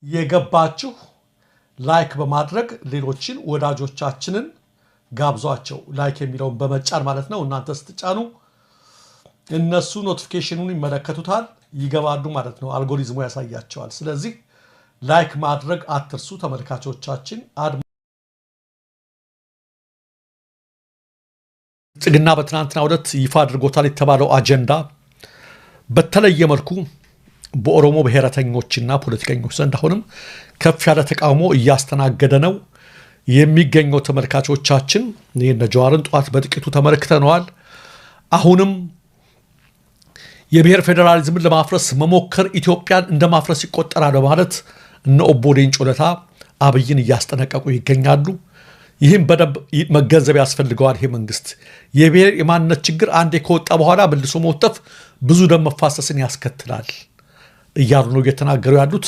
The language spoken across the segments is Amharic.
የገባችሁ ላይክ በማድረግ ሌሎችን ወዳጆቻችንን ጋብዟቸው። ላይክ የሚለውን በመጫን ማለት ነው። እናንተ ስትጫኑ እነሱ ኖቲፊኬሽኑን ይመለከቱታል፣ ይገባሉ ማለት ነው። አልጎሪዝሙ ያሳያቸዋል። ስለዚህ ላይክ ማድረግ አትርሱ ተመልካቾቻችን። ብልጽግና በትናንትናው ዕለት ይፋ አድርጎታል የተባለው አጀንዳ በተለየ መልኩ በኦሮሞ ብሔረተኞችና ፖለቲከኞች ዘንድ አሁንም ከፍ ያለ ተቃውሞ እያስተናገደ ነው የሚገኘው። ተመልካቾቻችን የነ ጀዋርን ጠዋት በጥቂቱ ተመልክተነዋል። አሁንም የብሔር ፌዴራሊዝምን ለማፍረስ መሞከር ኢትዮጵያን እንደማፍረስ ይቆጠራል በማለት እነ ኦቦ ሌንጮ ለታ አብይን እያስጠነቀቁ ይገኛሉ። ይህም በደንብ መገንዘብ ያስፈልገዋል። ይሄ መንግስት የብሔር የማንነት ችግር አንዴ ከወጣ በኋላ መልሶ መውጠፍ ብዙ ደም መፋሰስን ያስከትላል እያሉ ነው እየተናገሩ ያሉት።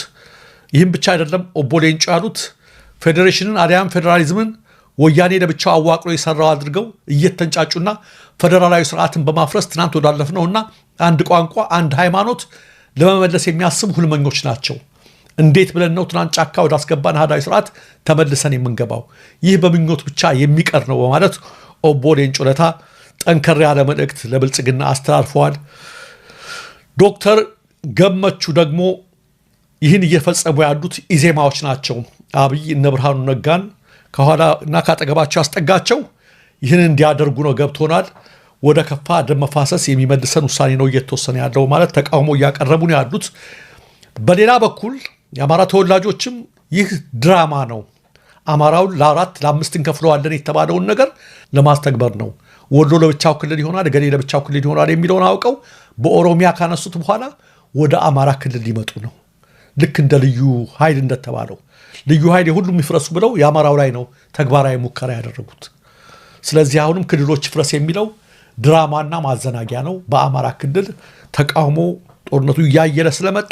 ይህም ብቻ አይደለም። ኦቦ ሌንጮ ያሉት ፌዴሬሽንን አሊያም ፌዴራሊዝምን ወያኔ ለብቻው አዋቅሮ የሰራው አድርገው እየተንጫጩና ፌዴራላዊ ስርዓትን በማፍረስ ትናንት ወዳለፍነውና አንድ ቋንቋ አንድ ሃይማኖት ለመመለስ የሚያስቡ ሁልመኞች ናቸው። እንዴት ብለን ነው ትናንት ጫካ ወዳስገባን አህዳዊ ስርዓት ተመልሰን የምንገባው? ይህ በምኞት ብቻ የሚቀር ነው በማለት ኦቦ ሌንጮ ለታ ጠንከር ያለ መልእክት ለብልጽግና አስተላልፈዋል። ዶክተር ገመቹ ደግሞ ይህን እየፈጸሙ ያሉት ኢዜማዎች ናቸው። አብይ እነ ብርሃኑ ነጋን ከኋላ እና ካጠገባቸው ያስጠጋቸው ይህን እንዲያደርጉ ነው። ገብቶናል። ወደ ከፋ ደም መፋሰስ የሚመልሰን ውሳኔ ነው እየተወሰነ ያለው ማለት ተቃውሞ እያቀረቡ ነው ያሉት። በሌላ በኩል የአማራ ተወላጆችም ይህ ድራማ ነው፣ አማራውን ለአራት ለአምስት እንከፍለዋለን የተባለውን ነገር ለማስተግበር ነው። ወሎ ለብቻው ክልል ይሆናል፣ ገሌ ለብቻው ክልል ይሆናል የሚለውን አውቀው በኦሮሚያ ካነሱት በኋላ ወደ አማራ ክልል ሊመጡ ነው። ልክ እንደ ልዩ ኃይል እንደተባለው ልዩ ኃይል የሁሉም ይፍረሱ ብለው የአማራው ላይ ነው ተግባራዊ ሙከራ ያደረጉት። ስለዚህ አሁንም ክልሎች ይፍረስ የሚለው ድራማና ማዘናጊያ ነው። በአማራ ክልል ተቃውሞ ጦርነቱ እያየለ ስለመጣ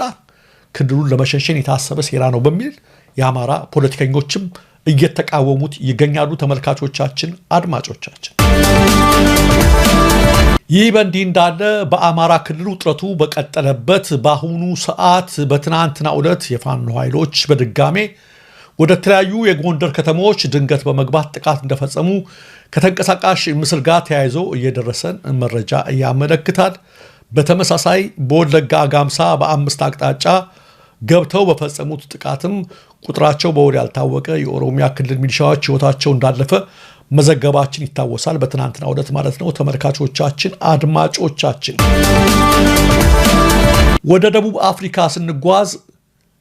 ክልሉን ለመሸንሸን የታሰበ ሴራ ነው በሚል የአማራ ፖለቲከኞችም እየተቃወሙት ይገኛሉ። ተመልካቾቻችን፣ አድማጮቻችን፣ ይህ በእንዲህ እንዳለ በአማራ ክልል ውጥረቱ በቀጠለበት በአሁኑ ሰዓት በትናንትናው ዕለት የፋኖ ኃይሎች በድጋሜ ወደ ተለያዩ የጎንደር ከተሞች ድንገት በመግባት ጥቃት እንደፈጸሙ ከተንቀሳቃሽ ምስል ጋር ተያይዞ እየደረሰን መረጃ ያመለክታል። በተመሳሳይ በወለጋ አጋምሳ በአምስት አቅጣጫ ገብተው በፈጸሙት ጥቃትም ቁጥራቸው በውል ያልታወቀ የኦሮሚያ ክልል ሚሊሻዎች ሕይወታቸው እንዳለፈ መዘገባችን ይታወሳል። በትናንትናው ዕለት ማለት ነው። ተመልካቾቻችን፣ አድማጮቻችን፣ ወደ ደቡብ አፍሪካ ስንጓዝ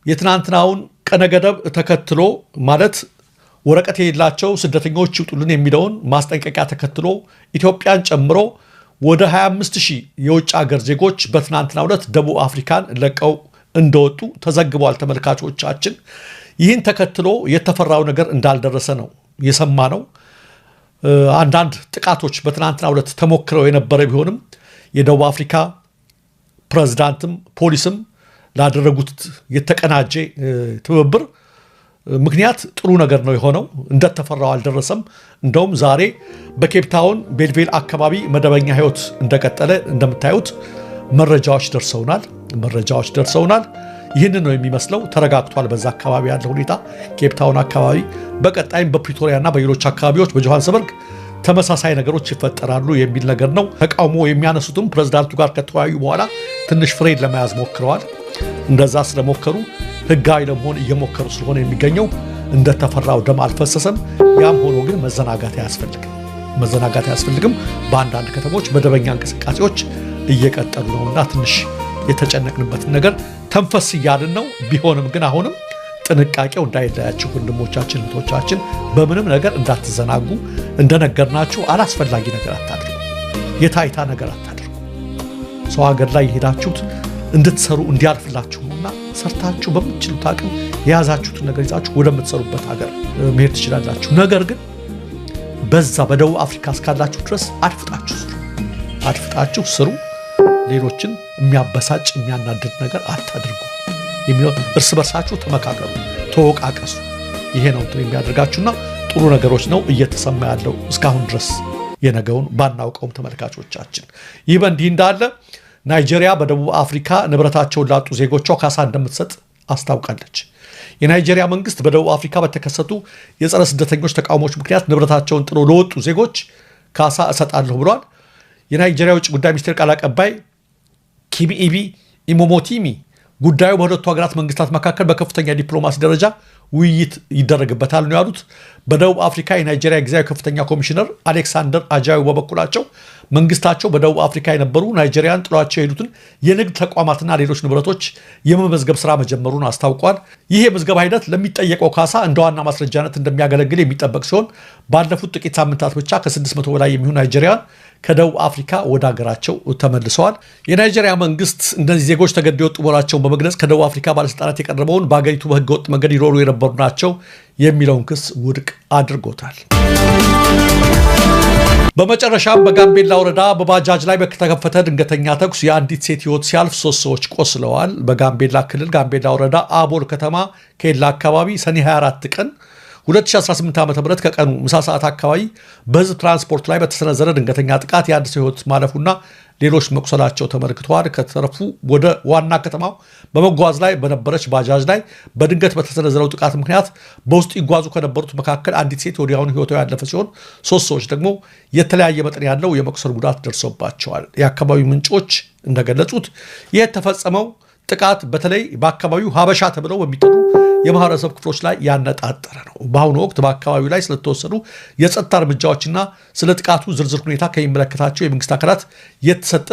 የትናንትናውን ቀነ ገደብ ተከትሎ ማለት ወረቀት የሌላቸው ስደተኞች ይውጡልን የሚለውን ማስጠንቀቂያ ተከትሎ ኢትዮጵያን ጨምሮ ወደ 25,000 የውጭ ሀገር ዜጎች በትናንትናው ዕለት ደቡብ አፍሪካን ለቀው እንደወጡ ተዘግቧል። ተመልካቾቻችን፣ ይህን ተከትሎ የተፈራው ነገር እንዳልደረሰ ነው የሰማ ነው። አንዳንድ ጥቃቶች በትናንትናው ዕለት ተሞክረው የነበረ ቢሆንም የደቡብ አፍሪካ ፕሬዝዳንትም ፖሊስም ላደረጉት የተቀናጀ ትብብር ምክንያት ጥሩ ነገር ነው የሆነው። እንደተፈራው አልደረሰም። እንደውም ዛሬ በኬፕታውን ቤልቬል አካባቢ መደበኛ ህይወት እንደቀጠለ እንደምታዩት መረጃዎች ደርሰውናል። ይህንን ነው የሚመስለው። ተረጋግቷል በዛ አካባቢ ያለው ሁኔታ ኬፕታውን አካባቢ። በቀጣይም በፕሪቶሪያና በሌሎች አካባቢዎች በጆሃንስበርግ ተመሳሳይ ነገሮች ይፈጠራሉ የሚል ነገር ነው። ተቃውሞ የሚያነሱትም ፕሬዝዳንቱ ጋር ከተወያዩ በኋላ ትንሽ ፍሬድ ለመያዝ ሞክረዋል። እንደዛ ስለሞከሩ ህጋዊ ለመሆን እየሞከሩ ስለሆነ የሚገኘው እንደተፈራው ደም አልፈሰሰም። ያም ሆኖ ግን መዘናጋት አያስፈልግም። በአንዳንድ ከተሞች መደበኛ እንቅስቃሴዎች እየቀጠሉ ነውና ትንሽ የተጨነቅንበትን ነገር ተንፈስ እያልን ነው። ቢሆንም ግን አሁንም ጥንቃቄው እንዳይለያችሁ ወንድሞቻችን፣ እህቶቻችን፣ በምንም ነገር እንዳትዘናጉ። እንደነገርናችሁ አላስፈላጊ ነገር አታድርጉ፣ የታይታ ነገር አታድርጉ። ሰው ሀገር ላይ የሄዳችሁት እንድትሰሩ እንዲያልፍላችሁ ነውና ሰርታችሁ በምትችሉት አቅም የያዛችሁትን ነገር ይዛችሁ ወደምትሰሩበት ሀገር መሄድ ትችላላችሁ። ነገር ግን በዛ በደቡብ አፍሪካ እስካላችሁ ድረስ አድፍጣችሁ ስሩ። ሌሎችን የሚያበሳጭ የሚያናድድ ነገር አታድርጉ የሚለው እርስ በርሳችሁ ተመካከሩ፣ ተወቃቀሱ። ይሄ ነው የሚያደርጋችሁና ጥሩ ነገሮች ነው እየተሰማ ያለው እስካሁን ድረስ። የነገውን ባናውቀውም ተመልካቾቻችን፣ ይህ በእንዲህ እንዳለ ናይጄሪያ በደቡብ አፍሪካ ንብረታቸውን ላጡ ዜጎቿ ካሳ እንደምትሰጥ አስታውቃለች። የናይጄሪያ መንግስት በደቡብ አፍሪካ በተከሰቱ የጸረ ስደተኞች ተቃውሞች ምክንያት ንብረታቸውን ጥሎ ለወጡ ዜጎች ካሳ እሰጣለሁ ብሏል። የናይጄሪያ ውጭ ጉዳይ ሚኒስቴር ቃል አቀባይ ኪሚኢቢ ኢሞሞቲሚ ጉዳዩ በሁለቱ ሀገራት መንግስታት መካከል በከፍተኛ ዲፕሎማሲ ደረጃ ውይይት ይደረግበታል ነው ያሉት። በደቡብ አፍሪካ የናይጄሪያ ጊዜያዊ ከፍተኛ ኮሚሽነር አሌክሳንደር አጃዩ በበኩላቸው መንግስታቸው በደቡብ አፍሪካ የነበሩ ናይጄሪያን ጥሏቸው የሄዱትን የንግድ ተቋማትና ሌሎች ንብረቶች የመመዝገብ ስራ መጀመሩን አስታውቋል። ይህ የምዝገባ ሂደት ለሚጠየቀው ካሳ እንደ ዋና ማስረጃነት እንደሚያገለግል የሚጠበቅ ሲሆን ባለፉት ጥቂት ሳምንታት ብቻ ከ600 በላይ የሚሆኑ ናይጄሪያን ከደቡብ አፍሪካ ወደ ሀገራቸው ተመልሰዋል። የናይጄሪያ መንግስት እነዚህ ዜጎች ተገደው የወጡ መሆናቸውን በመግለጽ ከደቡብ አፍሪካ ባለስልጣናት የቀረበውን በሀገሪቱ በህገወጥ መንገድ ይኖሩ የነበሩ ናቸው የሚለውን ክስ ውድቅ አድርጎታል። በመጨረሻም በጋምቤላ ወረዳ በባጃጅ ላይ በተከፈተ ድንገተኛ ተኩስ የአንዲት ሴት ህይወት ሲያልፍ 3 ሰዎች ቆስለዋል። በጋምቤላ ክልል ጋምቤላ ወረዳ አቦል ከተማ ኬላ አካባቢ ሰኔ 24 ቀን 2018 ዓ.ም ከቀኑ ምሳ ሰዓት አካባቢ በህዝብ ትራንስፖርት ላይ በተሰነዘረ ድንገተኛ ጥቃት የአንድ ሰው ህይወት ማለፉና ሌሎች መቁሰላቸው ተመልክተዋል። ከተረፉ ወደ ዋና ከተማው በመጓዝ ላይ በነበረች ባጃጅ ላይ በድንገት በተሰነዘረው ጥቃት ምክንያት በውስጥ ይጓዙ ከነበሩት መካከል አንዲት ሴት ወዲያውኑ ህይወቷ ያለፈ ሲሆን 3 ሰዎች ደግሞ የተለያየ መጠን ያለው የመቁሰል ጉዳት ደርሶባቸዋል። የአካባቢው ምንጮች እንደገለጹት ይህ የተፈጸመው ጥቃት በተለይ በአካባቢው ሀበሻ ተብለው በሚጠሩ የማህበረሰብ ክፍሎች ላይ ያነጣጠረ ነው። በአሁኑ ወቅት በአካባቢው ላይ ስለተወሰዱ የጸጥታ እርምጃዎችና ስለ ጥቃቱ ዝርዝር ሁኔታ ከሚመለከታቸው የመንግስት አካላት የተሰጠ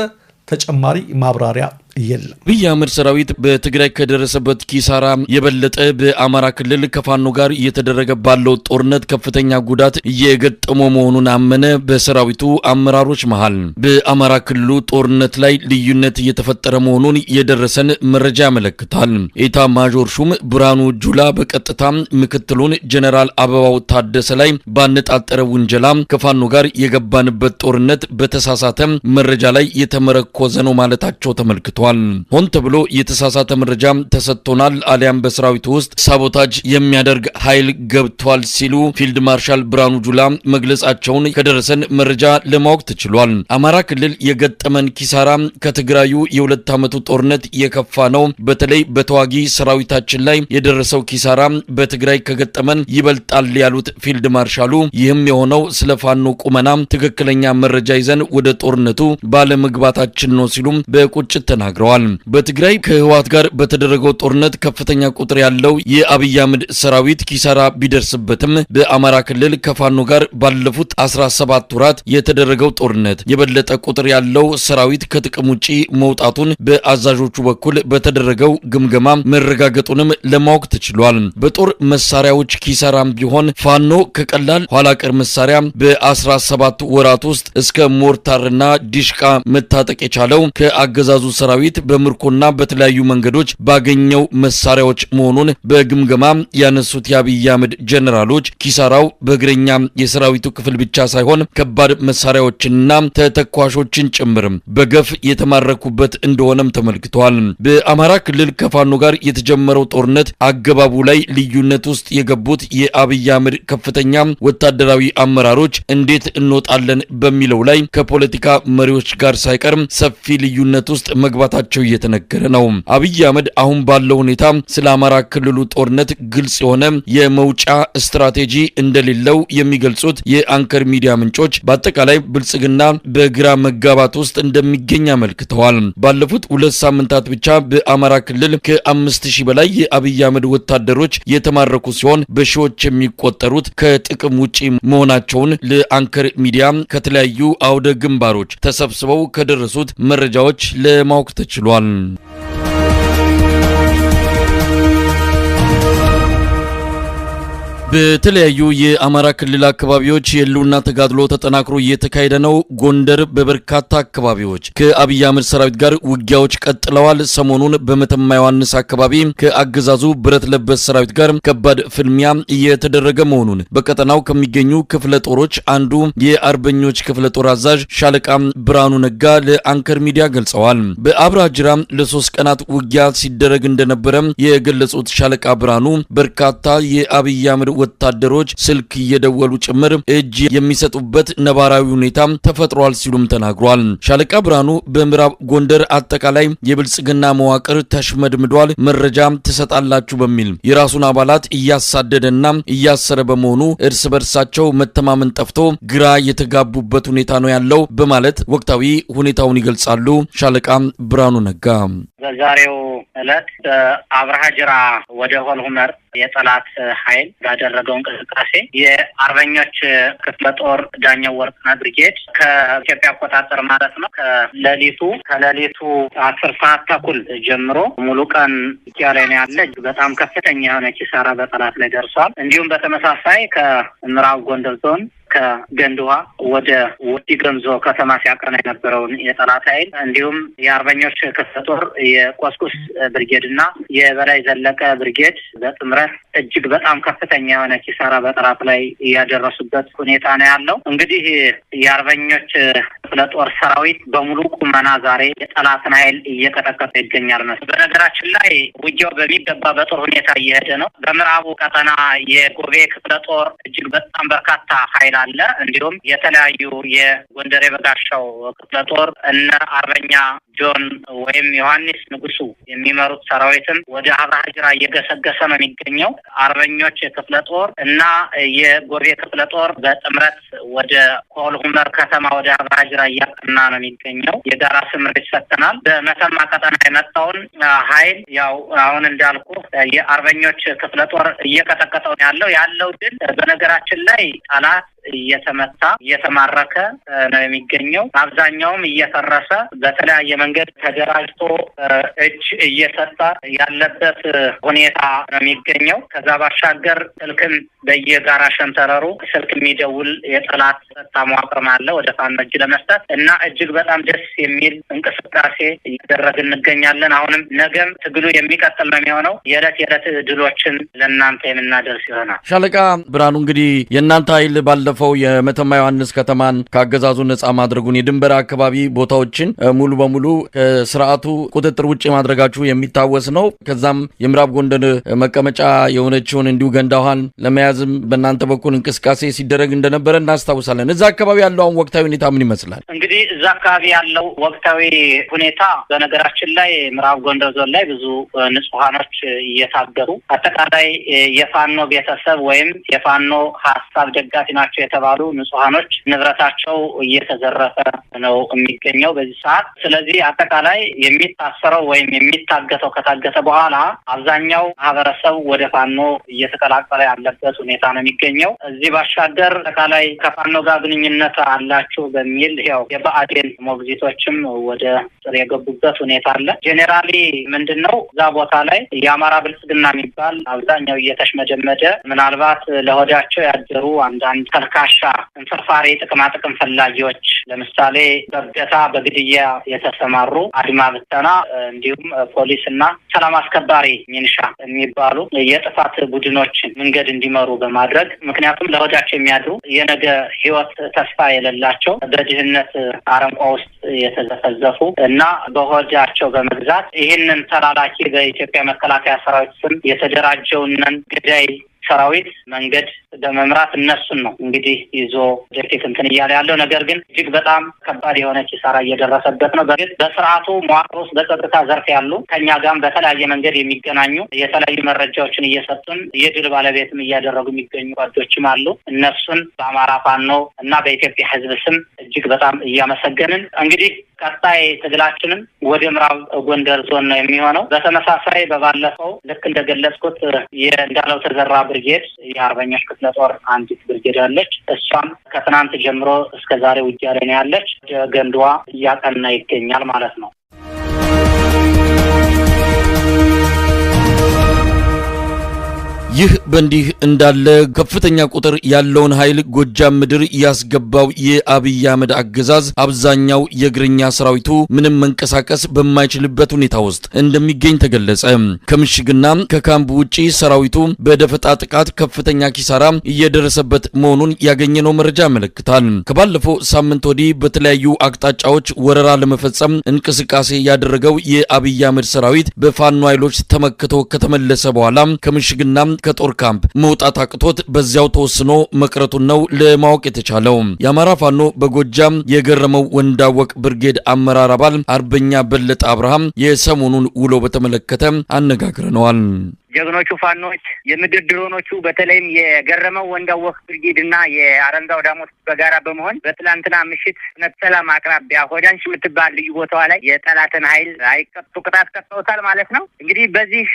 ተጨማሪ ማብራሪያ የለም። አብይ አህመድ ሰራዊት በትግራይ ከደረሰበት ኪሳራ የበለጠ በአማራ ክልል ከፋኖ ጋር እየተደረገ ባለው ጦርነት ከፍተኛ ጉዳት እየገጠመው መሆኑን አመነ። በሰራዊቱ አመራሮች መሃል በአማራ ክልሉ ጦርነት ላይ ልዩነት እየተፈጠረ መሆኑን የደረሰን መረጃ ያመለክታል። ኤታ ማዦር ሹም ብርሃኑ ጁላ በቀጥታ ምክትሉን ጀነራል አበባው ታደሰ ላይ ባነጣጠረ ውንጀላ ከፋኖ ጋር የገባንበት ጦርነት በተሳሳተ መረጃ ላይ የተመረኮዘ ነው ማለታቸው ተመልክቷል። ሆን ተብሎ የተሳሳተ መረጃ ተሰጥቶናል አሊያም በሰራዊቱ ውስጥ ሳቦታጅ የሚያደርግ ኃይል ገብቷል ሲሉ ፊልድ ማርሻል ብርሃኑ ጁላ መግለጻቸውን ከደረሰን መረጃ ለማወቅ ተችሏል። አማራ ክልል የገጠመን ኪሳራ ከትግራዩ የ2 ዓመቱ ጦርነት የከፋ ነው። በተለይ በተዋጊ ሰራዊታችን ላይ የደረሰው ኪሳራ በትግራይ ከገጠመን ይበልጣል ያሉት ፊልድ ማርሻሉ ይህም የሆነው ስለ ፋኖ ቁመና ትክክለኛ መረጃ ይዘን ወደ ጦርነቱ ባለመግባታችን ነው ሲሉ በቁጭት ተናግረዋል። በትግራይ ከህወሓት ጋር በተደረገው ጦርነት ከፍተኛ ቁጥር ያለው የአብይ አህመድ ሰራዊት ኪሳራ ቢደርስበትም በአማራ ክልል ከፋኖ ጋር ባለፉት 17 ወራት የተደረገው ጦርነት የበለጠ ቁጥር ያለው ሰራዊት ከጥቅም ውጪ መውጣቱን በአዛዦቹ በኩል በተደረገው ግምገማ መረጋገጡንም ለማወቅ ተችሏል። በጦር መሳሪያዎች ኪሳራም ቢሆን ፋኖ ከቀላል ኋላ ቀር መሳሪያ በ17 ወራት ውስጥ እስከ ሞርታርና ዲሽቃ መታጠቅ የቻለው ከአገዛዙ ሰራዊት በምርኮና በተለያዩ መንገዶች ባገኘው መሳሪያዎች መሆኑን በግምገማ ያነሱት የአብይ አህመድ ጀነራሎች ኪሳራው በእግረኛ የሰራዊቱ ክፍል ብቻ ሳይሆን ከባድ መሳሪያዎችንና ተተኳሾችን ጭምር በገፍ የተማረኩበት እንደሆነም ተመልክቷል። በአማራ ክልል ከፋኖ ጋር የተጀመረው ጦርነት አገባቡ ላይ ልዩነት ውስጥ የገቡት የአብይ አህመድ ከፍተኛ ወታደራዊ አመራሮች እንዴት እንወጣለን በሚለው ላይ ከፖለቲካ መሪዎች ጋር ሳይቀር ሰፊ ልዩነት ውስጥ መግባታቸው እየተነገረ ነው። አብይ አህመድ አሁን ባለው ሁኔታ ስለ አማራ ክልሉ ጦርነት ግልጽ የሆነ የመውጫ ስትራቴጂ እንደሌለው የሚገልጹት የአንከር ሚዲያ ምንጮች በአጠቃላይ ብልጽግና በግራ መጋባት ውስጥ እንደሚገኝ አመልክተዋል። ባለፉት 2 ሳምንታት ብቻ በአማራ ክልል ከ5000 በላይ የአብይ አህመድ ወታደሮች የተማረኩ ሲሆን በሺዎች የሚቆጠሩት ከጥቅም ውጪ መሆናቸውን ለአንከር ሚዲያ ከተለያዩ አውደ ግንባሮች ተሰብስበው ከደረሱት መረጃዎች ለማወቅ ተችሏል። በተለያዩ የአማራ ክልል አካባቢዎች የህልውና ተጋድሎ ተጠናክሮ እየተካሄደ ነው። ጎንደር በበርካታ አካባቢዎች ከአብይ አህመድ ሰራዊት ጋር ውጊያዎች ቀጥለዋል። ሰሞኑን በመተማ ዮሐንስ አካባቢ ከአገዛዙ ብረት ለበስ ሰራዊት ጋር ከባድ ፍልሚያ እየተደረገ መሆኑን በቀጠናው ከሚገኙ ክፍለ ጦሮች አንዱ የአርበኞች ክፍለ ጦር አዛዥ ሻለቃ ብርሃኑ ነጋ ለአንከር ሚዲያ ገልጸዋል። በአብራጅራ ለ3 ቀናት ውጊያ ሲደረግ እንደነበረ የገለጹት ሻለቃ ብርሃኑ በርካታ የአብይ አህመድ ወታደሮች ስልክ እየደወሉ ጭምር እጅ የሚሰጡበት ነባራዊ ሁኔታ ተፈጥሯል ሲሉም ተናግሯል። ሻለቃ ብርሃኑ በምዕራብ ጎንደር አጠቃላይ የብልጽግና መዋቅር ተሽመድምዷል፣ መረጃ ትሰጣላችሁ በሚል የራሱን አባላት እያሳደደና እያሰረ በመሆኑ እርስ በርሳቸው መተማመን ጠፍቶ ግራ የተጋቡበት ሁኔታ ነው ያለው በማለት ወቅታዊ ሁኔታውን ይገልጻሉ። ሻለቃ ብርሃኑ ነጋ በዛሬው ዕለት በአብርሃጅራ ወደ ሆልሁመር የጠላት ኃይል ባደረገው እንቅስቃሴ የአርበኞች ክፍለ ጦር ዳኛው ወርቅነህ ብርጌድ ከኢትዮጵያ አቆጣጠር ማለት ነው ከሌሊቱ 10 ሰዓት ተኩል ጀምሮ ሙሉ ቀን ላይ ነው ያለ። በጣም ከፍተኛ የሆነ ኪሳራ በጠላት ላይ ደርሷል። እንዲሁም በተመሳሳይ ከምዕራብ ጎንደር ዞን ከገንድዋ ወደ ወዲ ገምዞ ከተማ ሲያቀና የነበረውን የጠላት ኃይል እንዲሁም የአርበኞች ክፍለ ጦር የቆስቁስ ብርጌድና የበላይ ዘለቀ ብርጌድ በጥምረት እጅግ በጣም ከፍተኛ የሆነ ኪሳራ በጠላት ላይ ያደረሱበት ሁኔታ ነው ያለው። እንግዲህ የአርበኞች ክፍለ ጦር ሰራዊት በሙሉ ቁመና ዛሬ የጠላትን ኃይል እየቀጠቀጠ ይገኛል። በነገራችን ላይ ውጊያው በሚገባ በጥሩ ሁኔታ እየሄደ ነው። በምዕራቡ ቀጠና የጎቤ ክፍለ ጦር እጅግ በጣም በርካታ ኃይል አለ። እንዲሁም የተለያዩ የጎንደር የበጋሻው ክፍለ ጦር እነ አርበኛ ጆን ወይም ዮሐንስ ንጉሱ የሚመሩት ሰራዊትም ወደ አብርሃጅራ እየገሰገሰ ነው የሚገኘው። አርበኞች ክፍለ ጦር እና የጎቤ ክፍለ ጦር በጥምረት ወደ ሆልሁመር ከተማ ወደ አብርሃጅራ እያቀና ነው የሚገኘው። የጋራ ስምሪት ሰጥተናል። በመተማ ቀጠና የመጣውን ኃይል ያው አሁን እንዳልኩ የአርበኞች ክፍለ ጦር እየቀጠቀጠው ያለው ድል በነገራችን ላይ ጠላት እየተመታ እየተማረከ ነው የሚገኘው። አብዛኛውም እየፈረሰ በተለያየ መንገድ ተደራጅቶ እጅ እየሰጠ ያለበት ሁኔታ ነው የሚገኘው። ከዛ ባሻገር ስልክም በየጋራ ሸንተረሩ ስልክ የሚደውል የጠላት ተሟቅርም አለ ወደ ፋኖ እጅ ለመስጠት እና እጅግ በጣም ደስ የሚል እንቅስቃሴ እያደረግን እንገኛለን። አሁንም ነገም ትግሉ የሚቀጥል ነው የሚሆነው። የዕለት ድሎችን ለእናንተ የምናደርስ ይሆናል። ሻለቃ ብርሃኑ እንግዲህ የእናንተ ኃይል ባለፈው የመተማ ዮሐንስ ከተማን ካገዛዙ ነጻ ማድረጉን የድንበር አካባቢ ቦታዎችን ሙሉ በሙሉ ከስርዓቱ ቁጥጥር ውጪ ማድረጋችሁ የሚታወስ ነው። ከዛም የምዕራብ ጎንደር መቀመጫ የሆነችውን እንዲሁ ገንዳዋን ለመያዝም በእናንተ በኩል እንቅስቃሴ ሲደረግ እንደነበረ እናስታውሳለን። እዛ አካባቢ ያለው ወቅታዊ ሁኔታ ምን ይመስላል? እንግዲህ እዛ አካባቢ ያለው ወቅታዊ ሁኔታ በነገራችን ላይ ምዕራብ ጎንደር ዞን ላይ ብዙ ንጹሃኖች እየታገሩ አጠቃላይ የፋኖ ቤተሰብ ወይም የፋኖ ሀሳብ ደጋፊ ናቸው የተባሉ ንጹሃኖች ንብረታቸው እየተዘረፈ ነው የሚገኘው በዚህ ሰዓት። ስለዚህ አጠቃላይ የሚታሰረው ወይም የሚታገተው ከታገተ በኋላ አብዛኛው ማህበረሰብ ወደ ፋኖ እየተቀላቀለ ያለበት ሁኔታ ነው የሚገኘው። እዚህ ባሻገር አጠቃላይ ከፋኖ ጋር ግንኙነት አላችሁ በሚል ያው የብአዴን ሞግዚቶችም ወደ ስር የገቡበት ሁኔታ አለ። ጄኔራሊ ምንድነው እዛ ቦታ ላይ የአማራ ብልጽግና የሚባል አብዛኛው እየተሽመደመደ ምናልባት ለሆዳቸው ያደሩ አንዳንድ ተልካሻ እንፈርፋሪ ጥቅም ፈላጊዎች ለምሳሌ በእገታ በግድያ የተሰማሩ አድማ ብተና እንዲሁም ፖሊስና ሰላም አስከባሪ ሚኒሻ የሚባሉ የጥፋት ቡድኖችን መንገድ እንዲመሩ በማድረግ ምክንያቱም ለሆዳቸው የሚያድሩ የነገ ህይወት ተስፋ የሌላቸው በድህነት አረንቋ ውስጥ የተዘፈዘፉ እና በሆዳቸው በመግዛት ይህንን ተላላኪ በኢትዮጵያ መከላከያ ሰራዊት ስም የተደራጀውን ገዳይ ሰራዊት መንገድ በመምራት እነሱን ነው እንግዲህ ይዞ ወደፊት እንትን እያለ ያለው። ነገር ግን እጅግ በጣም ከባድ የሆነ ኪሳራ እየደረሰበት ነው። በግል በስርዓቱ መዋቅር ውስጥ በጸጥታ ዘርፍ ያሉ ከኛ ጋር በተለያየ መንገድ የሚገናኙ የተለያዩ መረጃዎችን እየሰጡን የድል ባለቤትም እያደረጉ የሚገኙ ጓዶችም አሉ። እነሱን በአማራ ፋኖ እና በኢትዮጵያ ሕዝብ ስም እጅግ በጣም እያመሰገንን እንግዲህ ቀጣይ ትግላችንም ወደ ምዕራብ ጎንደር ዞን ነው የሚሆነው። በተመሳሳይ በባለፈው ልክ እንደገለጽኩት የእንዳለው ተዘራ ብርጌድ የአርበኞች ክፍለ ጦር አንዲት ብርጌድ አለች። እሷም ከትናንት ጀምሮ እስከ ዛሬ ውጊያ ላይ ነው ያለች። ወደ ገንድዋ እያቀና ይገኛል ማለት ነው። ይህ በእንዲህ እንዳለ ከፍተኛ ቁጥር ያለውን ኃይል ጎጃም ምድር ያስገባው የአብይ አህመድ አገዛዝ አብዛኛው የእግረኛ ሰራዊቱ ምንም መንቀሳቀስ በማይችልበት ሁኔታ ውስጥ እንደሚገኝ ተገለጸ። ከምሽግና ከካምፕ ውጪ ሰራዊቱ በደፈጣ ጥቃት ከፍተኛ ኪሳራ እየደረሰበት መሆኑን ያገኘነው መረጃ ያመለክታል። ከባለፈው ሳምንት ወዲህ በተለያዩ አቅጣጫዎች ወረራ ለመፈጸም እንቅስቃሴ ያደረገው የአብይ አህመድ ሰራዊት በፋኖ ኃይሎች ተመክቶ ከተመለሰ በኋላ ከምሽግና ከጦር ካምፕ መውጣት አቅቶት በዚያው ተወስኖ መቅረቱን ነው ለማወቅ የተቻለው። የአማራ ፋኖ በጎጃም የገረመው ወንዳወቅ ብርጌድ አመራር አባል አርበኛ በለጠ አብርሃም የሰሞኑን ውሎ በተመለከተ አነጋግረነዋል። ጀግኖቹ ፋኖች የምድር ድሮኖቹ በተለይም የገረመው ወንዳወቅ ብርጌድና የአረንዛው ዳሞት በጋራ በመሆን በትላንትና ምሽት ሰላም አቅራቢያ ሆዳንሽ የምትባል ልዩ ቦታዋ ላይ የጠላትን ኃይል አይቀጡ ቅጣት ቀጥተውታል ማለት ነው። እንግዲህ በዚህ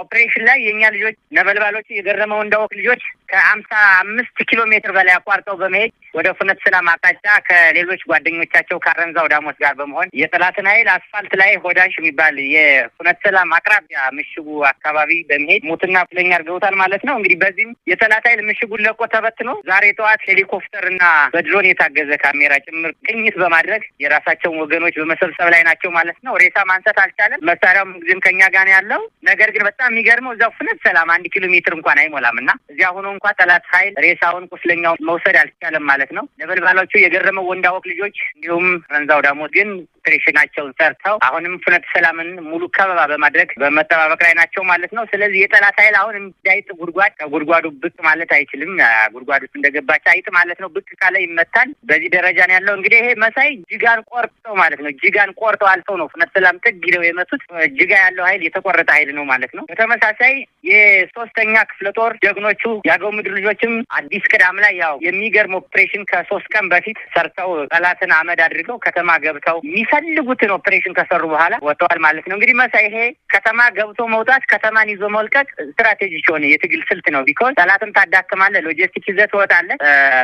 ኦፕሬሽን ላይ የኛ ልጆች ነበልባሎቹ የገረመው ወንዳወቅ ልጆች ከ55 ኪሎ ሜትር በላይ አቋርጠው በመሄድ ወደ ፍኖተ ሰላም አቅጣጫ ከሌሎች ጓደኞቻቸው ከአረንዛው ዳሞት ጋር በመሆን የጠላትን ኃይል አስፋልት ላይ ሆዳንሽ የሚባል የፍኖተ ሰላም አቅራቢያ ምሽጉ አካባቢ በመሄድ ሙትና ቁስለኛ አድርገውታል ማለት ነው። እንግዲህ በዚህም የጠላት ኃይል ምሽጉን ለቆ ተበትኖ ዛሬ ጠዋት ሄሊኮፕተርና በድሮን የታገዘ ካሜራ ጭምር ቅኝት በማድረግ የራሳቸውን ወገኖች በመሰብሰብ ላይ ናቸው ማለት ነው። ሬሳ ማንሳት አልቻለም። መሳሪያውም ግን ከኛ ጋር ያለው ነገር ግን በጣም የሚገርመው እዛው ፍኖተ ሰላም 1 ኪሎ ሜትር እንኳን አይሞላምና እዚያ ሆኖ እንኳን ጠላት ኃይል ሬሳውን ቁስለኛውን መውሰድ አልቻለም ማለት ነው። ነበልባሎቹ የገረመው ወንዳወቅ ልጆች እንዲሁም አረንዛው ዳሞት ግን ኦፕሬሽናቸውን ሰርተው አሁንም ፍኖተ ሰላምን ሙሉ ከበባ በማድረግ በመጠባበቅ ላይ ናቸው ማለት ነው። ስለዚህ የጠላት ኃይል አሁን እንዳይጥ ጉድጓድ ከጉድጓዱ ብቅ ማለት አይችልም። ጉድጓዱ እንደገባች አይጥ ማለት ነው። ብቅ ካለ ይመታል። በዚህ ደረጃ ነው ያለው። እንግዲህ ይሄ መሳይ ጅጋን ቆርጠው ማለት ነው። ጅጋን ቆርጠው አልፈው ነው ፍኖተ ሰላም ጥግ ሄደው የመቱት። ጅጋ ያለው ኃይል የተቆረጠ ኃይል ነው ማለት ነው። በተመሳሳይ የ3ኛ ክፍለ ጦር ጀግኖቹ ያገው ምድር ልጆችም አዲስ ቅዳም ላይ ያው የሚገርም ኦፕሬሽን ከ3 ቀን በፊት ሰርተው ጠላትን አመድ አድርገው ከተማ ገብተው የሚፈልጉትን ኦፕሬሽን ከሰሩ በኋላ ወጥተዋል ማለት ነው። እንግዲህ መሳይ ይሄ ከተማ ገብቶ መውጣት ከተማን ይዞ መልቀቅ ስትራቴጂክ የሆነ የትግል ስልት ነው። ቢኮዝ ጠላትን ታዳክማለህ፣ ሎጂስቲክ ይዘህ ትወጣለህ።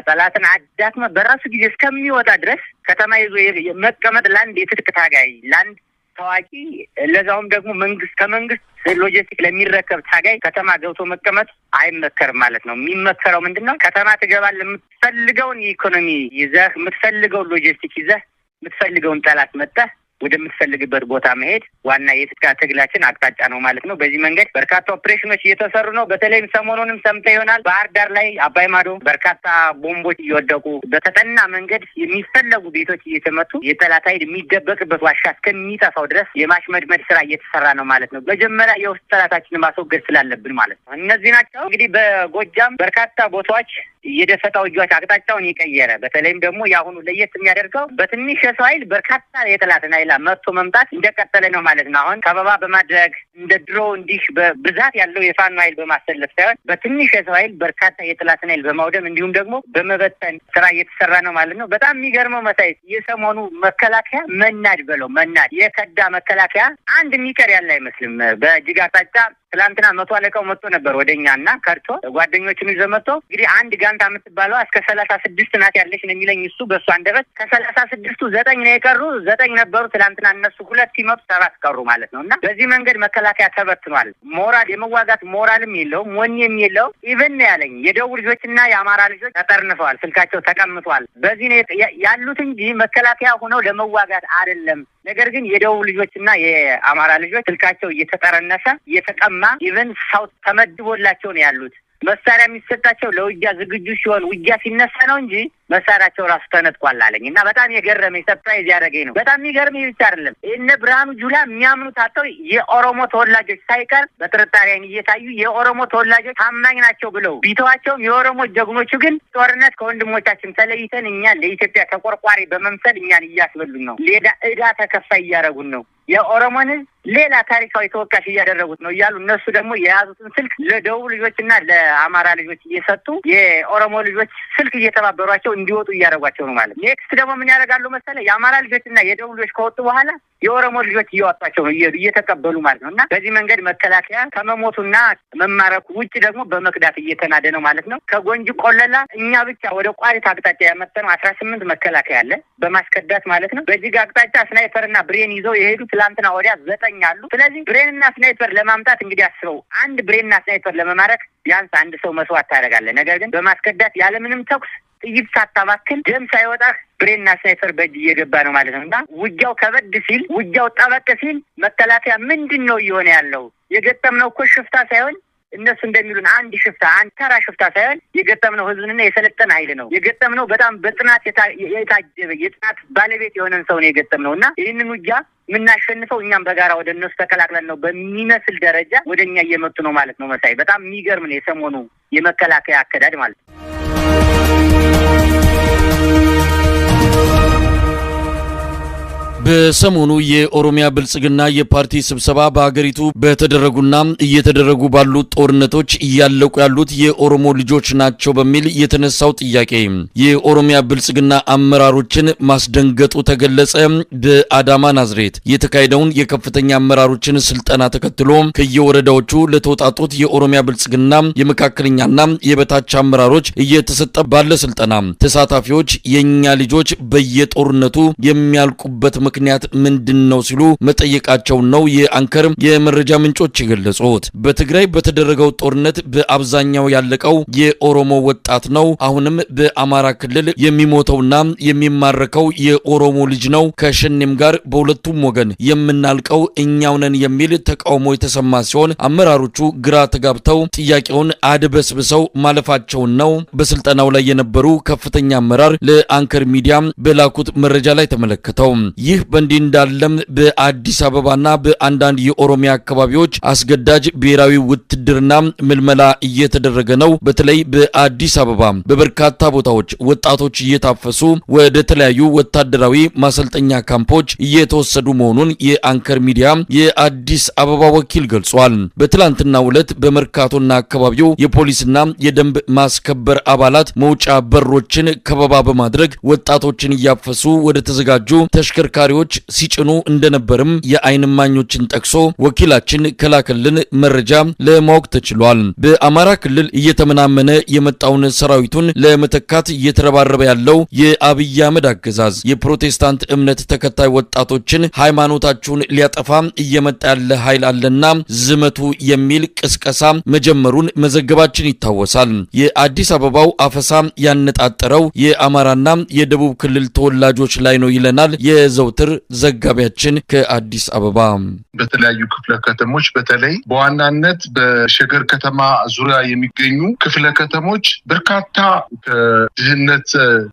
ጠላትን አዳክመህ በራሱ ጊዜ እስከሚወጣ ድረስ ከተማ ይዞ መቀመጥ ለአንድ የትጥቅ ታጋይ ለአንድ ታዋቂ ለዛውም ደግሞ ከመንግስት ሎጂስቲክ ለሚረከብ ታጋይ ከተማ ገብቶ መቀመጥ አይመከርም ማለት ነው። የሚመከረው ምንድነው? ከተማ ትገባለህ፣ የምትፈልገውን ኢኮኖሚ ይዘህ የምትፈልገውን ሎጂስቲክ ይዘህ የምትፈልገውን ጠላት መጥተህ ወደምትፈልግበት ቦታ መሄድ ዋና የትጥቅ ትግላችን አቅጣጫ ነው ማለት ነው። በዚህ መንገድ በርካታ ኦፕሬሽኖች እየተሰሩ ነው። በተለይም ሰሞኑንም ሰምተህ ይሆናል ባህር ዳር ላይ አባይ ማዶ በርካታ ቦምቦች እየወደቁ በተጠና መንገድ የሚፈለጉ ቤቶች እየተመቱ የጠላት ኃይል የሚደበቅበት ዋሻ እስከሚጠፋው ድረስ የማሽመድመድ ስራ እየተሰራ ነው ማለት ነው። መጀመሪያ የውስጥ ጠላታችንን ማስወገድ ስላለብን ማለት ነው። እነዚህ ናቸው እንግዲህ በጎጃም በርካታ ቦታዎች የደፈጣ ውጊያዎች አቅጣጫውን የቀየረ በተለይም ደግሞ የአሁኑ ለየት የሚያደርገው በትንሽ የሰው ኃይል በርካታ የጠላትን ኃይል መጥቶ መምጣት እንደቀጠለ ነው ማለት ነው። አሁን ከበባ በማድረግ እንደ ድሮ እንዲህ በብዛት ያለው የፋኖ ኃይል በማሰለፍ ሳይሆን በትንሽ የሰው ኃይል በርካታ የጠላትን ኃይል በማውደም እንዲሁም ደግሞ በመበተን ስራ እየተሰራ ነው ማለት ነው። በጣም የሚገርመው መሳይ የሰሞኑ መከላከያ መናድ የከዳ መከላከያ አንድ የሚቀር ያለ አይመስልም። በእጅግ አቅጣጫ ትላንትና 100 አለቃው መጥቶ ነበር ወደኛና ከርቶ ጓደኞቹን ይዘው መጥቶ እንግዲህ አንድ ጋንታ የምትባለው እስከ 36 ናት ያለች ነው የሚለኝ እሱ በእሱ አንደበት ከ36ቱ 9 ነው የቀሩ 9 ነበሩ። ትላንትና እነሱ 2 ሲመጡ 7 ቀሩ ማለት ነው። እና በዚህ መንገድ መከላከያ ተበትኗል። ሞራል የመዋጋት ሞራልም የለውም ወኔም የለውም። ኢቭን ያለኝ የደቡብ ልጆችና የአማራ ልጆች ተጠርንፈዋል፣ ስልካቸው ተቀምጧል። በዚህ ነው ያሉት እንጂ መከላከያ ሆነው ለመዋጋት አይደለም። ነገር ግን የደቡብ ልጆችና የአማራ ልጆች ስልካቸው እየተጠረነፈ እየተቀማ ኢቨን ሰው ተመድቦላቸው ነው ያሉት። መሳሪያ የሚሰጣቸው ለውጊያ ዝግጁ ሲሆን ውጊያ ሲነሳ ነው እንጂ መሳሪያቸው ራሱ ተነጥቋል አለኝ እና በጣም የገረመኝ ሰርፕራይዝ ያደረገኝ ነው። በጣም የሚገርመኝ ብቻ አይደለም እነ ብርሃኑ ጁላ የሚያምኑት አጥተው የኦሮሞ ተወላጆች ሳይቀር በጥርጣሬ አይን እየታዩ የኦሮሞ ተወላጆች ታማኝ ናቸው ብለው ቢተዋቸውም የኦሮሞ ጀግኖቹ ግን ጦርነት ከወንድሞቻችን ተለይተን እኛ ለኢትዮጵያ ተቆርቋሪ በመምሰል እኛን እያስበሉን ነው። ሌላ ዕዳ ተከፋይ እያደረጉን ነው። የኦሮሞን ሌላ ታሪካዊ ተወቃሽ እያደረጉት ነው እያሉ እነሱ ደግሞ የያዙትን ስልክ ለደቡብ ልጆችና ለአማራ ልጆች እየሰጡ የኦሮሞ ልጆች ስልክ እየተባበሯቸው እንዲወጡ እያደረጓቸው ነው ማለት ነው። ኔክስት ደግሞ ምን ያደርጋሉ መሰለህ? የአማራ ልጆችና የደቡብ ልጆች ከወጡ በኋላ የኦሮሞ ልጆች እያወጧቸው ነው እየተቀበሉ ማለት ነው። እና በዚህ መንገድ መከላከያ ከመሞቱና መማረኩ ውጭ ደግሞ በመክዳት እየተናደ ነው ማለት ነው። ከጎንጅ ቆለላ እኛ ብቻ ወደ ቋሪት አቅጣጫ ያመጣነው 18 መከላከያ አለ በማስከዳት ማለት ነው። በዚህ አቅጣጫ ስናይፐርና ብሬን ይዘው የሄዱ ትላንትና ወዲያ 9 አሉ። ስለዚህ ብሬንና ስናይፐር ለማምጣት እንግዲህ አስበው አንድ ብሬንና ስናይፐር ለመማረክ ቢያንስ አንድ ሰው መስዋዕት ታደርጋለህ። ነገር ግን በማስከዳት ያለምንም ተኩስ ጥይት ሳታባክን ደም ሳይወጣህ ብሬንና ስናይፐር በእጅ እየገባ ነው ማለት ነው። እና ውጊያው ከበድ ሲል ውጊያው ጠበቅ ሲል መከላከያ ምንድን ነው እየሆነ ያለው? የገጠምነው እኮ ሽፍታ ሳይሆን እነሱ እንደሚሉን አንድ ሽፍታ አንድ ተራ ሽፍታ ሳይሆን የገጠምነው ህዝብንና የሰለጠነ ኃይል ነው የገጠምነው በጣም በጥናት የታጀበ የጥናት ባለቤት የሆነን ሰው ነው የገጠምነውና ይህንን ውጊያ ምናሸንፈው እኛም በጋራ ወደ እነሱ ተከላክለን ነው በሚመስል ደረጃ ወደኛ እየመጡ ነው ማለት ነው። መሳይ በጣም የሚገርም ነው የሰሞኑ የመከላከያ አከዳድ ማለት ነው። በሰሞኑ የኦሮሚያ ብልጽግና የፓርቲ ስብሰባ በአገሪቱ በተደረጉና እየተደረጉ ባሉ ጦርነቶች እያለቁ ያሉት የኦሮሞ ልጆች ናቸው በሚል የተነሳው ጥያቄ የኦሮሚያ ብልጽግና አመራሮችን ማስደንገጡ ተገለጸ። በአዳማ ናዝሬት የተካሄደውን የከፍተኛ አመራሮችን ስልጠና ተከትሎ ከየወረዳዎቹ ለተወጣጡት የኦሮሚያ ብልጽግና የመካከለኛና የበታች አመራሮች እየተሰጠ ባለ ስልጠና ተሳታፊዎች የኛ ልጆች በየጦርነቱ የሚያልቁበት ምክንያት ምንድነው ሲሉ መጠየቃቸው ነው የአንከር የመረጃ ምንጮች የገለጹት። በትግራይ በተደረገው ጦርነት በአብዛኛው ያለቀው የኦሮሞ ወጣት ነው። አሁንም በአማራ ክልል የሚሞተውና የሚማረከው የኦሮሞ ልጅ ነው። ከሸኔም ጋር በሁለቱም ወገን የምናልቀው እኛው ነን የሚል ተቃውሞ የተሰማ ሲሆን አመራሮቹ ግራ ተጋብተው ጥያቄውን አድበስብሰው ማለፋቸውን ነው በስልጠናው ላይ የነበሩ ከፍተኛ አመራር ለአንከር ሚዲያ በላኩት መረጃ ላይ ተመለከተው። ይህ በእንዲህ እንዳለም በአዲስ አበባና በአንዳንድ የኦሮሚያ አካባቢዎች አስገዳጅ ብሔራዊ ውትድርና ምልመላ እየተደረገ ነው። በተለይ በአዲስ አበባ በበርካታ ቦታዎች ወጣቶች እየታፈሱ ወደ ተለያዩ ወታደራዊ ማሰልጠኛ ካምፖች እየተወሰዱ መሆኑን የአንከር ሚዲያ የአዲስ አበባ ወኪል ገልጿል። በትላንትናው ዕለት በመርካቶና አካባቢው የፖሊስና የደንብ ማስከበር አባላት መውጫ በሮችን ከበባ በማድረግ ወጣቶችን እያፈሱ ወደ ተዘጋጁ ተሽከርካሪዎች ሲጭኑ እንደነበርም የአይን እማኞችን ጠቅሶ ወኪላችን ከላከልን መረጃ ለማወቅ ተችሏል። በአማራ ክልል እየተመናመነ የመጣውን ሰራዊቱን ለመተካት እየተረባረበ ያለው የአብይ አህመድ አገዛዝ የፕሮቴስታንት እምነት ተከታይ ወጣቶችን ሃይማኖታቸውን ሊያጠፋ እየመጣ ያለ ኃይል አለና ዝመቱ የሚል ቅስቀሳ መጀመሩን መዘገባችን ይታወሳል። የአዲስ አበባው አፈሳ ያነጣጠረው የአማራና የደቡብ ክልል ተወላጆች ላይ ነው ይለናል የዘውትር ዘጋቢያችን ከአዲስ አበባ። በተለያዩ ክፍለ ከተሞች በተለይ በዋናነት በሸገር ከተማ ዙሪያ የሚገኙ ክፍለ ከተሞች በርካታ ከድህነት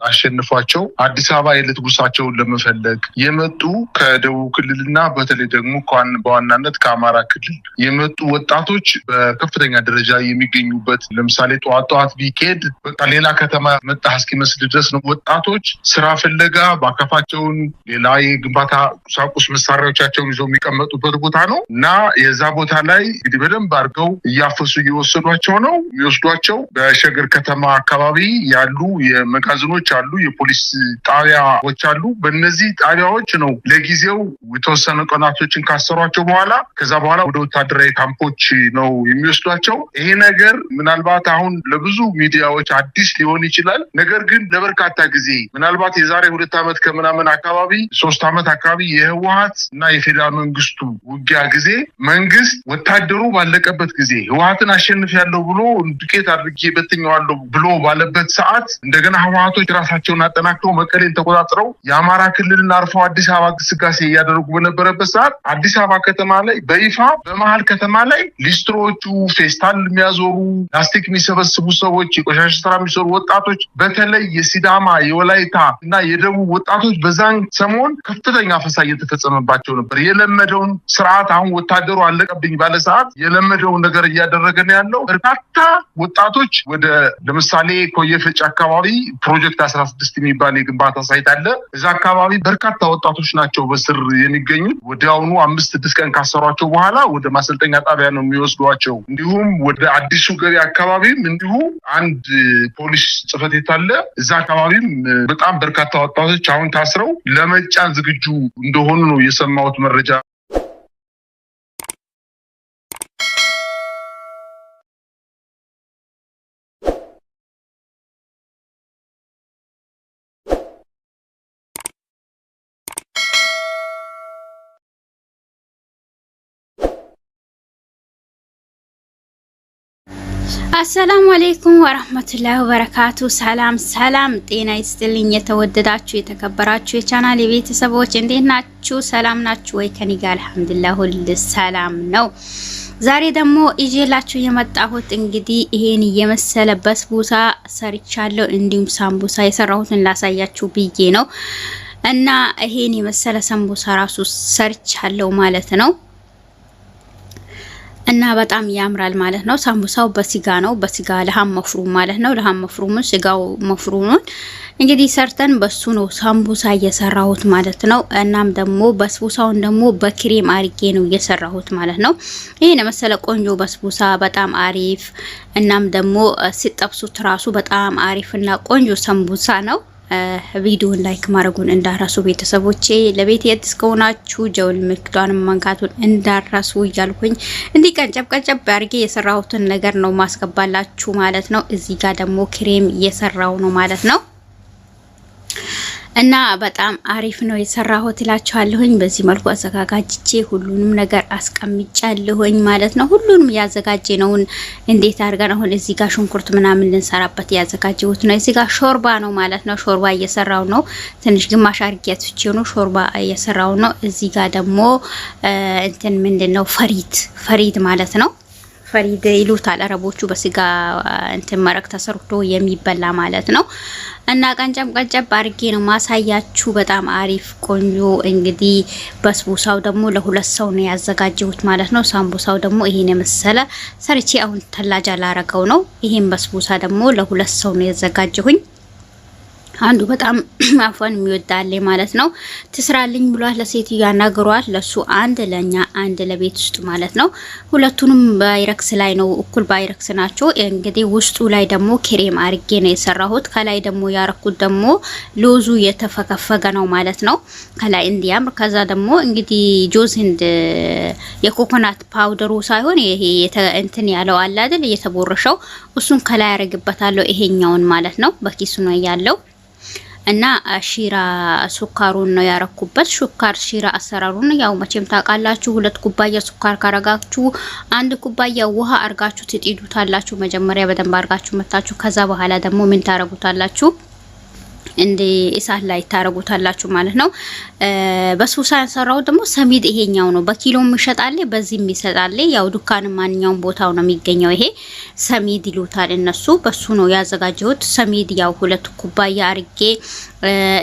አሸንፏቸው አዲስ አበባ የዕለት ጉርሳቸውን ለመፈለግ የመጡ ከደቡብ ክልልና በተለይ ደግሞ በዋናነት ከአማራ ክልል የመጡ ወጣቶች በከፍተኛ ደረጃ የሚገኙበት ለምሳሌ ጠዋት ቢኬድ በቃ ሌላ ከተማ መጣ እስኪመስል ድረስ ነው። ወጣቶች ስራ ፍለጋ ባካፋቸውን ሌላ የግንባታ ቁሳቁስ መሳሪያዎቻቸውን ይዘው የሚቀመጡበት ቦታ ነው እና የዛ ቦታ ላይ እንግዲህ በደንብ አድርገው እያፈሱ እየወሰዷቸው ነው የሚወስዷቸው። በሸገር ከተማ አካባቢ ያሉ የመጋዘኖች አሉ፣ የፖሊስ ጣቢያዎች አሉ። በእነዚህ ጣቢያዎች ነው ለጊዜው የተወሰኑ ቀናቶችን ካሰሯቸው በኋላ ከዛ በኋላ ወደ ወታደራዊ ካምፖች ነው የሚወስዷቸው። ይሄ ነገር ምናልባት አሁን ለብዙ ሚዲያዎች አዲስ ሊሆን ይችላል። ነገር ግን ለበርካታ ጊዜ ምናልባት የዛሬ 2 ዓመት ከምናምን አካባቢ 3 ዓመት አካባቢ የህወሓት እና የፌዴራል መንግስቱ ውጊያ ጊዜ መንግስት ወታደሩ ባለቀበት ጊዜ ህወሓትን አሸንፊያለሁ ብሎ ዱቄት አድርጌ በትኛዋለሁ ብሎ ባለበት ሰዓት እንደገና ህወሓቶች ራሳቸውን አጠናክረው መቀሌን ተቆጣጥረው የአማራ ክልልን አርፈው አዲስ አበባ ግስጋሴ እያደረጉ በነበረበት ሰዓት አዲስ አበባ ከተማ ላይ በይፋ በመሀል ከተማ ላይ ሊስትሮቹ ፌስታል የሚያዞሩ ላስቲክ የሚሰበስቡ ሰዎች የቆሻሻ ስራ የሚሰሩ ወጣቶች በተለይ የሲዳማ የወላይታ እና የደቡብ ወጣቶች በዛን ሰሞን ከፍተኛ ፈሳ እየተፈጸመባቸው ነበር። የለመደውን ስርዓት አሁን ወታደሩ አለቀብኝ ባለ ሰዓት የለመደውን ነገር እያደረገ ነው ያለው። በርካታ ወጣቶች ወደ ለምሳሌ ኮየፈጭ አካባቢ ፕሮጀክት 16 የሚባል የግንባታ ሳይት አለ። እዛ አካባቢ በርካታ ወጣቶች ናቸው በስር የሚገኙት። ወዲያውኑ 5-6 ቀን ካሰሯቸው በኋላ ወደ ማሰልጠኛ ጣቢያ ነው የሚወስዷቸው። እንዲሁም ወደ አዲሱ ገበያ አካባቢም እንዲሁ አንድ ፖሊስ ጽሕፈት ቤት አለ። እዛ አካባቢም በጣም በርካታ ወጣቶች አሁን ታስረው ለመጫን ዝግጁ እንደሆኑ ነው የሰማሁት መረጃ። አሰላሙ አለይኩም ወራህመቱላሂ ወበረካቱ። ሰላም ጤና ይስጥልኝ። የተወደዳችሁ የተከበራችሁ የቻናል ቤተሰቦች እንዴት ናችሁ? ሰላም ናችሁ ወይ? ከኔ ጋር አልሐምዱሊላህ ሁሉ ሰላም ነው። ዛሬ ደግሞ ይዤላችሁ የመጣሁት እንግዲህ ይሄን የመሰለ በስቡሳ ሰርቻለሁ። እንዲሁም ሳምቡሳ የሰራሁትን ላሳያችሁ ብዬ ነው እና ይሄን የመሰለ ሳምቡሳ ራሱ ሰርቻለሁ ማለት ነው። እና በጣም ያምራል ማለት ነው። ሳምቡሳው በስጋ ነው፣ በስጋ ለሐም መፍሩም ማለት ነው። ለሐም መፍሩም ስጋው መፍሩሙን እንግዲህ ሰርተን በሱ ነው ሳምቡሳ እየሰራሁት ማለት ነው። እናም ደግሞ በስቡሳውን ደግሞ በክሬም አርጌ ነው እየሰራሁት ማለት ነው። ይሄን መሰለ ቆንጆ በስቡሳ በጣም አሪፍ። እናም ደግሞ ሲጠብሱት ራሱ በጣም አሪፍና ቆንጆ ሳምቡሳ ነው። ቪዲዮን ላይክ ማድረጉን እንዳራሱ ቤተሰቦቼ፣ ለቤት የት እስከሆናችሁ ጀውል ምልክቷን መንካቱን እንዳራሱ እያልኩኝ እንዲህ ቀንጨብ አርጌ የሰራሁትን ነገር ነው ማስገባላችሁ ማለት ነው። እዚህ ጋር ደግሞ ክሬም እየሰራው ነው ማለት ነው። እና በጣም አሪፍ ነው የሰራሁት እላችኋለሁኝ። በዚህ መልኩ አዘጋጅቼ ሁሉንም ነገር አስቀምጫለሁኝ ማለት ነው። ሁሉንም ያዘጋጀነውን እንዴት አድርገን አሁን እዚህ ጋር ሽንኩርት ምናምን ልንሰራበት ያዘጋጀሁት ነው። እዚህ ጋር ሾርባ ነው ማለት ነው። ሾርባ እየሰራው ነው። ትንሽ ግማሽ አርጌት ነው ሾርባ እየሰራው ነው። እዚህ ጋር ደግሞ እንትን ምንድነው ፈሪድ ማለት ነው። ፈሪድ ይሉታል አረቦቹ። በስጋ እንትን መረቅ ተሰርቶ የሚበላ ማለት ነው። እና ቀንጨብ አርጌ ነው ማሳያችሁ። በጣም አሪፍ ቆንጆ። እንግዲህ በስቡሳው ደግሞ ለሁለት ሰው ነው ያዘጋጀሁት ማለት ነው። ሳምቡሳው ደግሞ ይሄን የመሰለ ሰርቼ አሁን ተላጃ ላረገው ነው። ይሄን በስቡሳ ደግሞ ለሁለት ሰው ነው ያዘጋጀሁኝ። አንዱ በጣም አፈን የሚወዳል ማለት ነው። ትስራልኝ ብሏል ለሴትዮ ያናግሯል። ለሱ አንድ ለኛ አንድ ለቤት ውስጥ ማለት ነው። ሁለቱንም ባይረክስ ላይ ነው እኩል ባይረክስ ናቸው። እንግዲህ ውስጡ ላይ ደግሞ ክሬም አርጌ ነው የሰራሁት። ከላይ ደግሞ ያረኩት ደግሞ ሎዙ የተፈከፈገ ነው ማለት ነው ከላይ እንዲያምር። ከዛ ደግሞ እንግዲህ ጆዝ ህንድ የኮኮናት ፓውደሩ ሳይሆን ይሄ እንትን ያለው አለ አይደል የተቦረሸው እሱን ከላይ ያረግበታለሁ። ይሄኛውን ማለት ነው በኪሱ ነው ያለው። እና ሺራ ሱካሩን ነው ያረኩበት። ሹካር ሺራ አሰራሩን ያው መቼም ታውቃላችሁ። 2 ኩባያ ሱካር ካረጋችሁ 1 ኩባያ ውሃ አርጋችሁ ትጥዱታላችሁ። መጀመሪያ በደንብ አርጋችሁ መታችሁ። ከዛ በኋላ ደግሞ ምን ታረጉታላችሁ? እንደ እሳት ላይ ታረጉታላችሁ ማለት ነው። በስቡሳ ያሰራው ደግሞ ሰሚድ ይሄኛው ነው። በኪሎም ይሸጣል፣ በዚህም ይሰጣል። ያው ዱካን ማንኛውም ቦታው ነው የሚገኘው። ይሄ ሰሚድ ይሉታል እነሱ። በሱ ነው ያዘጋጀሁት። ሰሚድ ያው 2 ኩባያ አርጌ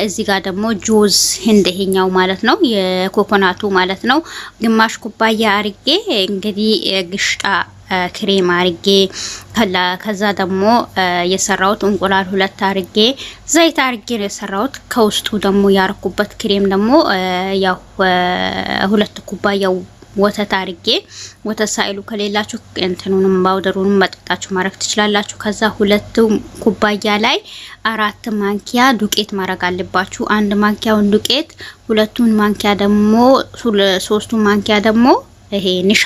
እዚህ ጋር ደግሞ ጆዝ ህንድ ይሄኛው ማለት ነው የኮኮናቱ ማለት ነው ግማሽ ኩባያ አርጌ እንግዲህ ግሽጣ ክሬም አርጌ ከዛ ደግሞ የሰራውት እንቁላል 2 አርጌ ዘይት አርጌ ነው የሰራውት። ከውስጡ ደግሞ ያረኩበት ክሬም ደግሞ ያው 2 ኩባያ ወተት አርጌ ወተት ሳይሉ ከሌላችሁ እንትኑንም ባውደሩንም መጥጣችሁ ማረክ ትችላላችሁ። ከዛ 2 ኩባያ ላይ 4 ማንኪያ ዱቄት ማረግ አለባችሁ። 1 ማንኪያውን ዱቄት፣ 2 ማንኪያ ደግሞ 3 ማንኪያ ደግሞ ይሄ ንሻ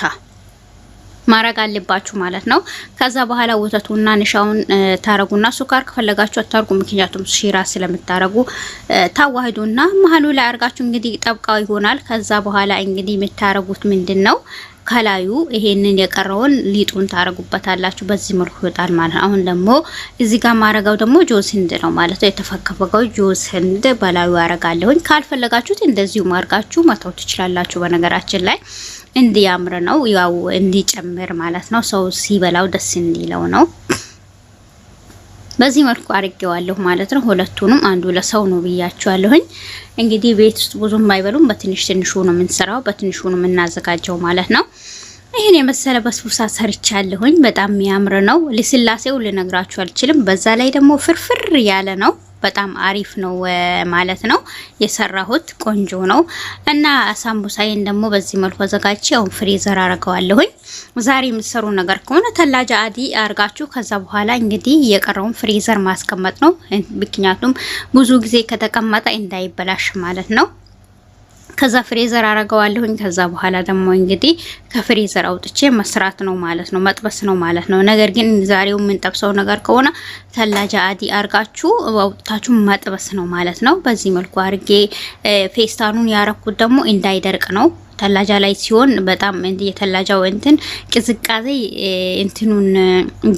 ማረግ አለባችሁ ማለት ነው። ከዛ በኋላ ወተቱና ንሻውን ታረጉና ሱካር ከፈለጋችሁ አታርጉ፣ ምክንያቱም ሺራ ስለምታረጉ ታዋህዱና መሀሉ ላይ አርጋችሁ እንግዲህ ጠብቃው ይሆናል። ከዛ በኋላ እንግዲህ የምታረጉት ምንድነው ከላዩ ይሄንን የቀረውን ሊጡን ታረጉበታላችሁ። በዚህ መልኩ ይወጣል ማለት ነው። አሁን ደግሞ እዚህ ጋር ማረጋው ደግሞ ጆዝ ህንድ ነው ማለት ነው። የተፈከፈገው ጆዝ ህንድ በላዩ አረጋለሁኝ። ካልፈለጋችሁት እንደዚሁ ማርጋችሁ መተው ትችላላችሁ። በነገራችን ላይ እንዲያምር ነው ያው እንዲጨምር ማለት ነው። ሰው ሲበላው ደስ እንዲለው ነው። በዚህ መልኩ አርጌዋለሁ ማለት ነው። ሁለቱንም አንዱ ለሰው ነው ብያችኋለሁኝ። እንግዲህ ቤት ውስጥ ብዙም ባይበሉም በትንሽ ነው የምንሰራው፣ በትንሹ ነው የምናዘጋጀው ማለት ነው። ይሄን የመሰለ በስቡሳ ሰርቻለሁኝ። በጣም የሚያምር ነው። ለስላሴው ልነግራችሁ አልችልም። በዛ ላይ ደግሞ ፍርፍር ያለ ነው። በጣም አሪፍ ነው ማለት ነው። የሰራሁት ቆንጆ ነው። እና ሳምቡሳዬን ደግሞ በዚህ መልኩ አዘጋጅቼ አሁን ፍሪዘር አረጋዋለሁኝ። ዛሬ የምትሰሩ ነገር ከሆነ ተላጃ አዲ አርጋችሁ ከዛ በኋላ እንግዲህ የቀረውን ፍሪዘር ማስቀመጥ ነው። ምክንያቱም ብዙ ጊዜ ከተቀመጠ እንዳይበላሽ ማለት ነው። ከዛ ፍሪዘር አረጋዋለሁኝ። ከዛ በኋላ ደግሞ እንግዲህ ከፍሪዘር አውጥቼ መስራት ነው ማለት ነው፣ መጥበስ ነው ማለት ነው። ነገር ግን ዛሬው ምን ጠብሰው ነገር ከሆነ ተላጃ አዲ አርጋችሁ አውጥታችሁ መጥበስ ነው ማለት ነው። በዚህ መልኩ አርጌ ፌስታኑን ያረኩት ደግሞ እንዳይደርቅ ነው። ተላጃ ላይ ሲሆን በጣም የተላጃው እንትን ቅዝቃዜ እንትኑን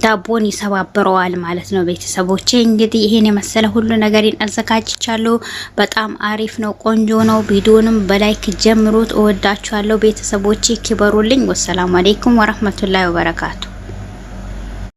ዳቦን ይሰባብረዋል ማለት ነው። ቤተሰቦቼ እንግዲህ ይሄን የመሰለ ሁሉ ነገርን አዘጋጅቻለሁ። በጣም አሪፍ ነው፣ ቆንጆ ነው። ቪዲዮንም በላይክ ጀምሩት። እወዳችኋለሁ ቤተሰቦቼ፣ ክበሩልኝ። ወሰላሙ አለይኩም ወራህመቱላሂ ወበረካቱ።